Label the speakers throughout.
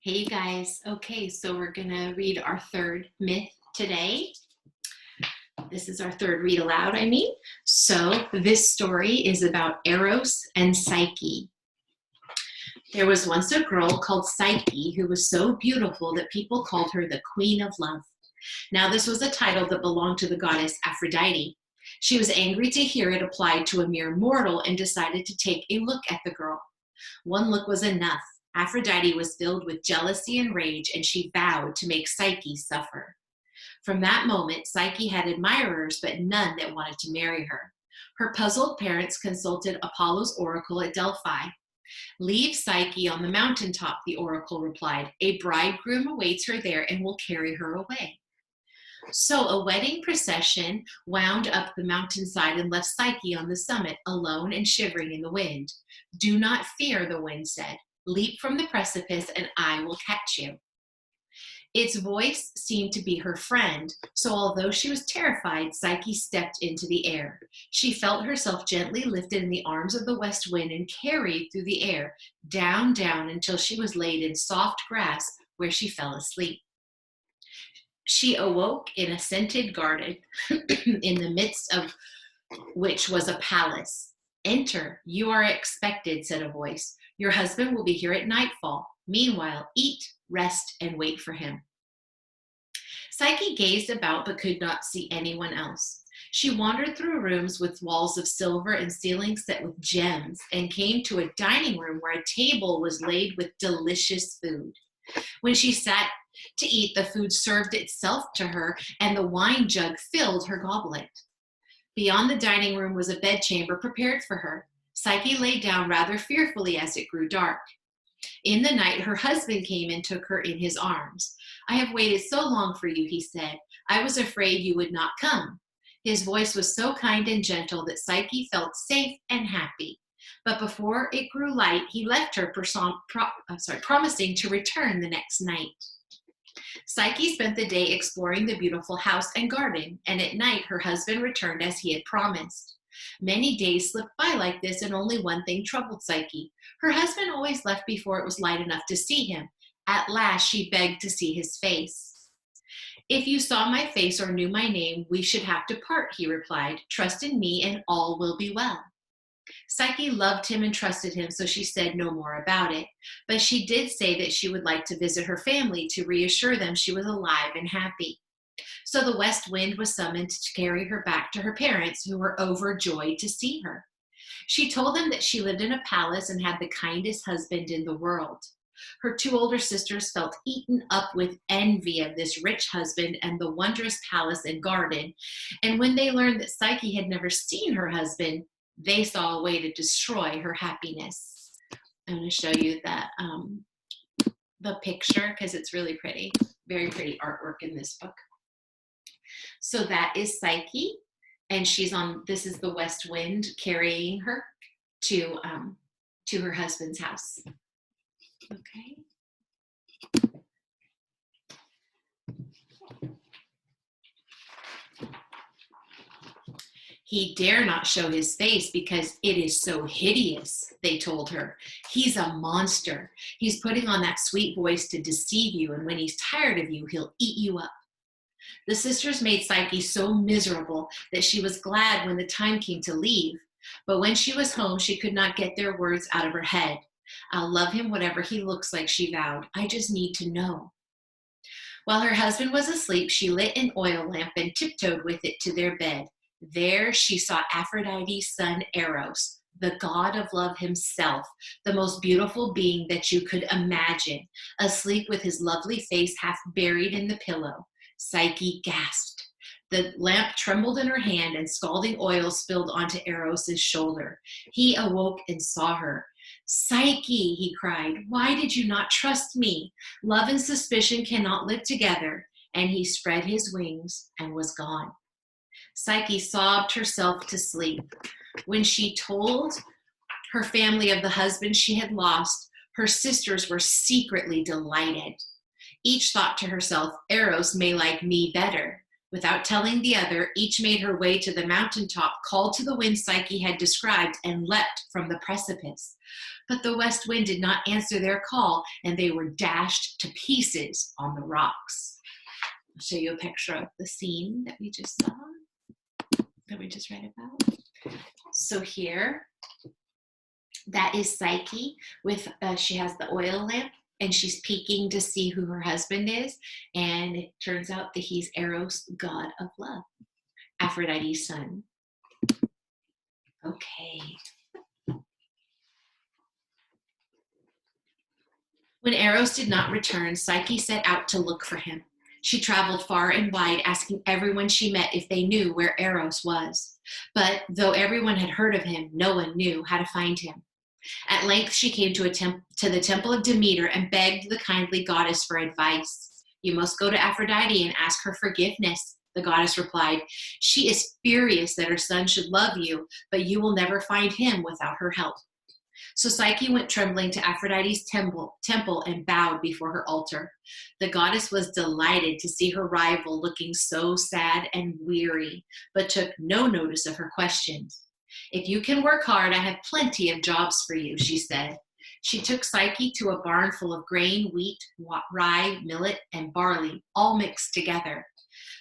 Speaker 1: Hey, you guys. Okay, so we're going to read our third myth today. This is our third read aloud, I mean. So this story is about Eros and Psyche. There was once a girl called Psyche who was so beautiful that people called her the Queen of Love. Now, this was a title that belonged to the goddess Aphrodite. She was angry to hear it applied to a mere mortal and decided to take a look at the girl. One look was enough. Aphrodite was filled with jealousy and rage, and she vowed to make Psyche suffer. From that moment, Psyche had admirers, but none that wanted to marry her. Her puzzled parents consulted Apollo's oracle at Delphi. "Leave Psyche on the mountaintop," the oracle replied. "A bridegroom awaits her there and will carry her away." So a wedding procession wound up the mountainside and left Psyche on the summit, alone and shivering in the wind. "Do not fear," the wind said. "Leap from the precipice and I will catch you." Its voice seemed to be her friend, so although she was terrified, Psyche stepped into the air. She felt herself gently lifted in the arms of the west wind and carried through the air, down, down, until she was laid in soft grass where she fell asleep. She awoke in a scented garden in the midst of which was a palace. "Enter, you are expected," said a voice. "Your husband will be here at nightfall. Meanwhile, eat, rest, and wait for him." Psyche gazed about but could not see anyone else. She wandered through rooms with walls of silver and ceilings set with gems and came to a dining room where a table was laid with delicious food. When she sat to eat, the food served itself to her, and the wine jug filled her goblet. Beyond the dining room was a bedchamber prepared for her. Psyche lay down rather fearfully as it grew dark. In the night, her husband came and took her in his arms. "I have waited so long for you," he said. "I was afraid you would not come." His voice was so kind and gentle that Psyche felt safe and happy. But before it grew light, he left her, promising to return the next night. Psyche spent the day exploring the beautiful house and garden, and at night her husband returned as he had promised. Many days slipped by like this, and only one thing troubled Psyche. Her husband always left before it was light enough to see him. At last she begged to see his face. "If you saw my face or knew my name, we should have to part," he replied. "Trust in me and all will be well." Psyche loved him and trusted him, so she said no more about it. But she did say that she would like to visit her family to reassure them she was alive and happy. So the west wind was summoned to carry her back to her parents, who were overjoyed to see her. She told them that she lived in a palace and had the kindest husband in the world. Her two older sisters felt eaten up with envy of this rich husband and the wondrous palace and garden. And when they learned that Psyche had never seen her husband, they saw a way to destroy her happiness. I'm going to show you the picture because it's really pretty. Very pretty artwork in this book. So that is Psyche, and this is the west wind carrying her to her husband's house. Okay. "He dare not show his face because it is so hideous," they told her. "He's a monster. He's putting on that sweet voice to deceive you, and when he's tired of you, he'll eat you up." The sisters made Psyche so miserable that she was glad when the time came to leave. But when she was home, she could not get their words out of her head. "I'll love him whatever he looks like," she vowed. "I just need to know." While her husband was asleep, she lit an oil lamp and tiptoed with it to their bed. There she saw Aphrodite's son Eros, the god of love himself, the most beautiful being that you could imagine, asleep with his lovely face half buried in the pillow. Psyche gasped. The lamp trembled in her hand and scalding oil spilled onto Eros' shoulder. He awoke and saw her. "Psyche," he cried, "why did you not trust me? Love and suspicion cannot live together." And he spread his wings and was gone. Psyche sobbed herself to sleep. When she told her family of the husband she had lost, her sisters were secretly delighted. Each thought to herself, "Eros may like me better." Without telling the other, each made her way to the mountaintop, called to the wind Psyche had described, and leapt from the precipice. But the west wind did not answer their call, and they were dashed to pieces on the rocks. I'll show you a picture of the scene that we just saw, that we just read about. So here, that is Psyche with, she has the oil lamp, and she's peeking to see who her husband is. And it turns out that he's Eros, god of love, Aphrodite's son. Okay. When Eros did not return, Psyche set out to look for him. She traveled far and wide, asking everyone she met if they knew where Eros was. But though everyone had heard of him, no one knew how to find him. At length, she came to the temple of Demeter and begged the kindly goddess for advice. "You must go to Aphrodite and ask her forgiveness," the goddess replied. "She is furious that her son should love you, but you will never find him without her help." So Psyche went trembling to Aphrodite's temple and bowed before her altar. The goddess was delighted to see her rival looking so sad and weary, but took no notice of her questions. "If you can work hard, I have plenty of jobs for you," she said. She took Psyche to a barn full of grain, wheat, rye, millet, and barley, all mixed together.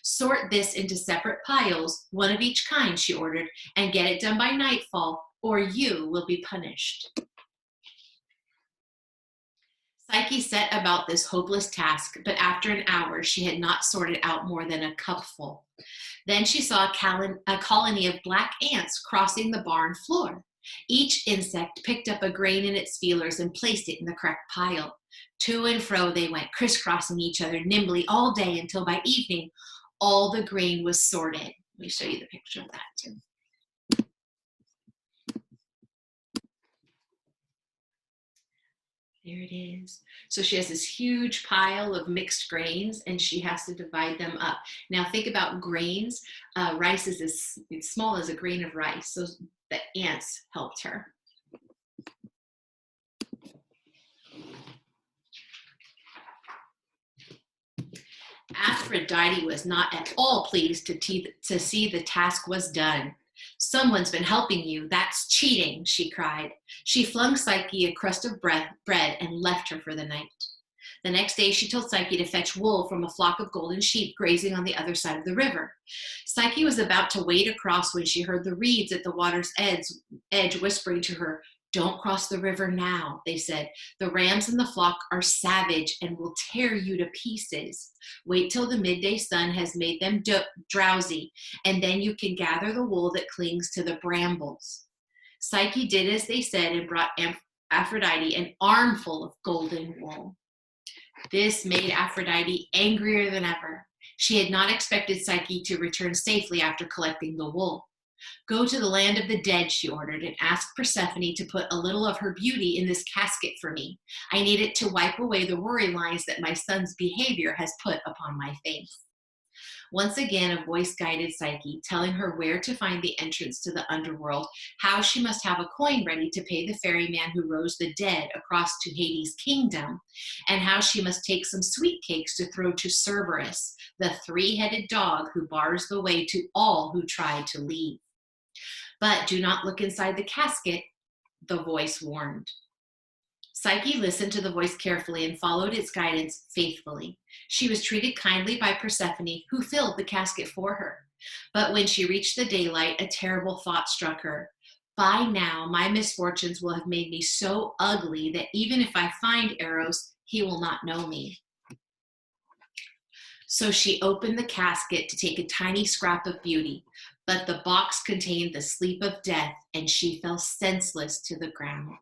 Speaker 1: "Sort this into separate piles, one of each kind," she ordered, "and get it done by nightfall, or you will be punished." Psyche set about this hopeless task, but after an hour she had not sorted out more than a cupful. Then she saw a colony of black ants crossing the barn floor. Each insect picked up a grain in its feelers and placed it in the correct pile. To and fro they went, crisscrossing each other nimbly all day until by evening all the grain was sorted. Let me show you the picture of that too. There it is. So she has this huge pile of mixed grains and she has to divide them up. Now think about grains. Rice is as small as a grain of rice. So the ants helped her. Aphrodite was not at all pleased to see the task was done. "Someone's been helping you. That's cheating," she cried. She flung Psyche a crust of bread and left her for the night. The next day she told Psyche to fetch wool from a flock of golden sheep grazing on the other side of the river. Psyche was about to wade across when she heard the reeds at the water's edge whispering to her, "Don't cross the river now," they said. "The rams in the flock are savage and will tear you to pieces. Wait till the midday sun has made them drowsy, and then you can gather the wool that clings to the brambles." Psyche did as they said and brought Aphrodite an armful of golden wool. This made Aphrodite angrier than ever. She had not expected Psyche to return safely after collecting the wool. "Go to the land of the dead," she ordered, "and ask Persephone to put a little of her beauty in this casket for me. I need it to wipe away the worry lines that my son's behavior has put upon my face." Once again, a voice guided Psyche, telling her where to find the entrance to the underworld, how she must have a coin ready to pay the ferryman who rose the dead across to Hades' kingdom, and how she must take some sweet cakes to throw to Cerberus, the three-headed dog who bars the way to all who try to leave. "But do not look inside the casket," the voice warned. Psyche listened to the voice carefully and followed its guidance faithfully. She was treated kindly by Persephone, who filled the casket for her. But when she reached the daylight, a terrible thought struck her. "By now, my misfortunes will have made me so ugly that even if I find Eros, he will not know me." So she opened the casket to take a tiny scrap of beauty, but the box contained the sleep of death, and she fell senseless to the ground.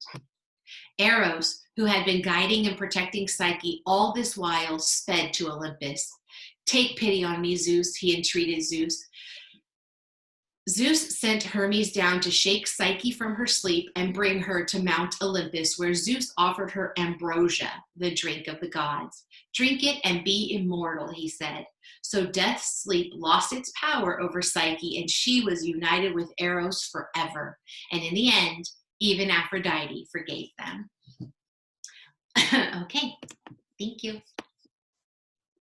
Speaker 1: Eros, who had been guiding and protecting Psyche all this while, sped to Olympus. "Take pity on me, Zeus," he entreated Zeus. Zeus sent Hermes down to shake Psyche from her sleep and bring her to Mount Olympus, where Zeus offered her ambrosia, the drink of the gods. "Drink it and be immortal," he said. So death's sleep lost its power over Psyche, and she was united with Eros forever. And in the end, even Aphrodite forgave them. Okay, thank you.